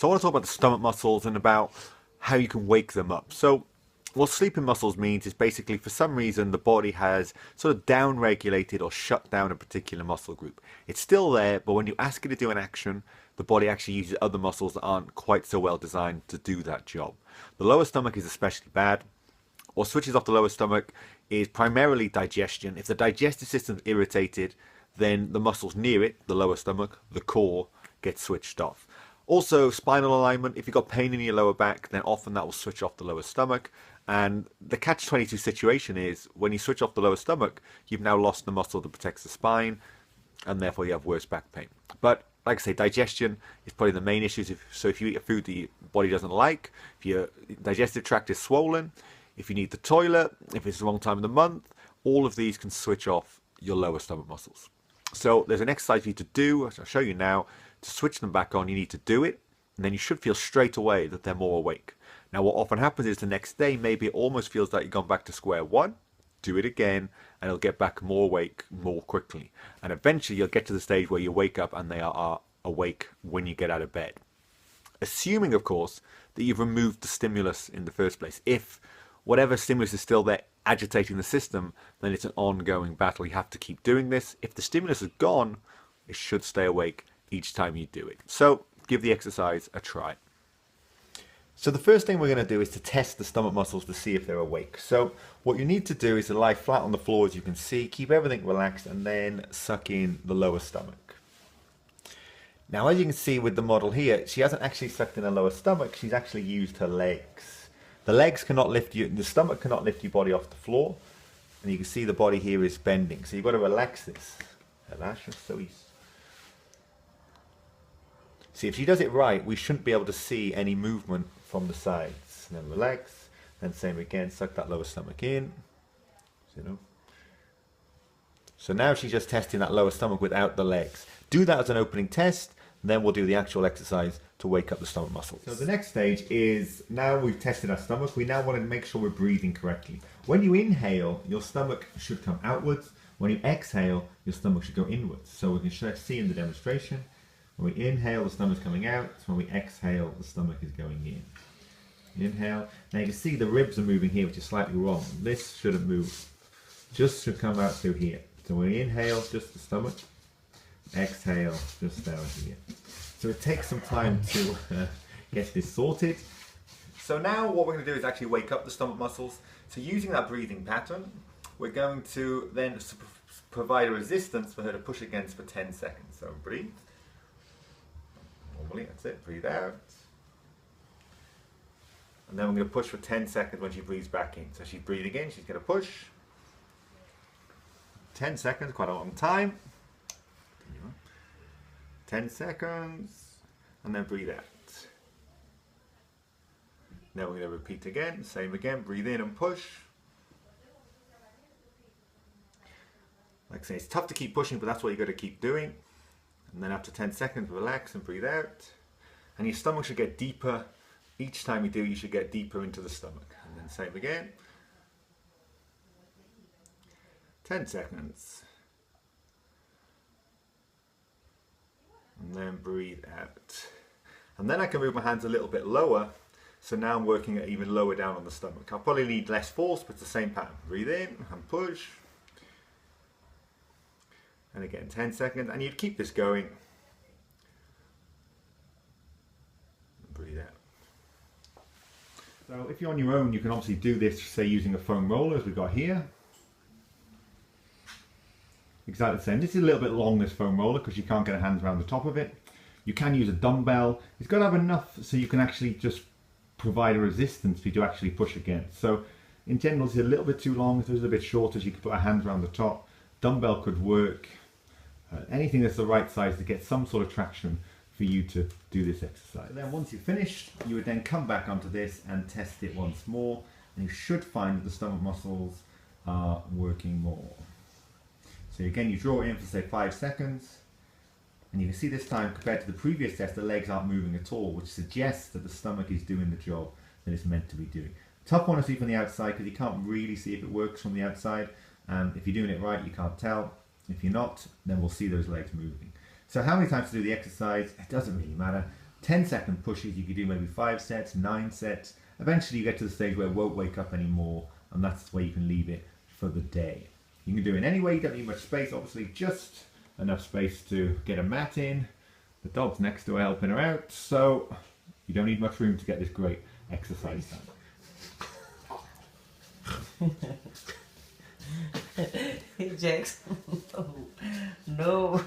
So I want to talk about the stomach muscles and about how you can wake them up. So what sleeping muscles means is basically for some reason the body has sort of down regulated or shut down a particular muscle group. It's still there, but when you ask it to do an action, the body actually uses other muscles that aren't quite so well designed to do that job. The lower stomach is especially bad. What switches off the lower stomach is primarily digestion. If the digestive system is irritated, then the muscles near it, the lower stomach, the core, get switched off. Also, spinal alignment. If you've got pain in your lower back, then often that will switch off the lower stomach. And the catch-22 situation is when you switch off the lower stomach, you've now lost the muscle that protects the spine, and therefore you have worse back pain. But like I say, digestion is probably the main issue. So if you eat a food that your body doesn't like, if your digestive tract is swollen, if you need the toilet, if it's the wrong time of the month, all of these can switch off your lower stomach muscles. So there's an exercise for you to do, which I'll show you now. To switch them back on, you need to do it, and then you should feel straight away that they're more awake. Now what often happens is the next day, maybe it almost feels like you've gone back to square one. Do it again, and it'll get back more awake more quickly. And eventually you'll get to the stage where you wake up and they are awake when you get out of bed. Assuming, of course, that you've removed the stimulus in the first place. If whatever stimulus is still there agitating the system, then it's an ongoing battle. You have to keep doing this. If the stimulus is gone, it should stay awake each time you do it. So give the exercise a try. So the first thing we're going to do is to test the stomach muscles to see if they're awake. So what you need to do is to lie flat on the floor, as you can see, keep everything relaxed, and then suck in the lower stomach. Now, as you can see with the model here, she hasn't actually sucked in her lower stomach, she's actually used her legs. The legs cannot lift you, the stomach cannot lift your body off the floor, and you can see the body here is bending. So you've got to relax this. So easy. See, if she does it right, we shouldn't be able to see any movement from the sides. And then relax, then same again, suck that lower stomach in. So now she's just testing that lower stomach without the legs. Do that as an opening test, and then we'll do the actual exercise to wake up the stomach muscles. So the next stage is, now we've tested our stomach, we now want to make sure we're breathing correctly. When you inhale, your stomach should come outwards. When you exhale, your stomach should go inwards. So we can see in the demonstration, when we inhale, the stomach's coming out. So when we exhale, the stomach is going in. Inhale. Now you can see the ribs are moving here, which is slightly wrong. This shouldn't move. Just should come out through here. So when we inhale, just the stomach. Exhale, just down here. So it takes some time to get this sorted. So now what we're going to do is actually wake up the stomach muscles. So using that breathing pattern, we're going to then provide a resistance for her to push against for 10 seconds. So breathe. Normally, that's it. Breathe out. And then we're going to push for 10 seconds when she breathes back in. So she's breathing in, she's going to push. 10 seconds, quite a long time. 10 seconds, and then breathe out. Now we're going to repeat again, same again, breathe in and push. Like I say, it's tough to keep pushing, but that's what you've got to keep doing. And then after 10 seconds, relax and breathe out. And your stomach should get deeper. Each time you do, you should get deeper into the stomach. And then same again. 10 seconds. And then breathe out. And then I can move my hands a little bit lower. So now I'm working at even lower down on the stomach. I'll probably need less force, but it's the same pattern. Breathe in and push. And again, 10 seconds. And you'd keep this going. And breathe out. So if you're on your own, you can obviously do this, say, using a foam roller, as we've got here. Exactly the same. This is a little bit long, this foam roller, because you can't get your hands around the top of it. You can use a dumbbell. It's got to have enough so you can actually just provide a resistance for you to actually push against. So in general, it's a little bit too long. If it was a bit shorter, so you could put our hands around the top. Dumbbell could work. Anything that's the right size to get some sort of traction for you to do this exercise. And then once you're finished, you would then come back onto this and test it once more. And you should find that the stomach muscles are working more. So again, you draw it in for say 5 seconds, and you can see this time compared to the previous test, the legs aren't moving at all, which suggests that the stomach is doing the job that it's meant to be doing. Tough one to see from the outside because you can't really see if it works from the outside. If you're doing it right, you can't tell. If you're not, then we'll see those legs moving. So how many times to do the exercise, it doesn't really matter. 10-second pushes, you could do maybe 5 sets, 9 sets. Eventually you get to the stage where it won't wake up anymore, and that's where you can leave it for the day. You can do it in any way, you don't need much space, obviously just enough space to get a mat in. The dog's next to her helping her out, so you don't need much room to get this great exercise done. Jackson, no.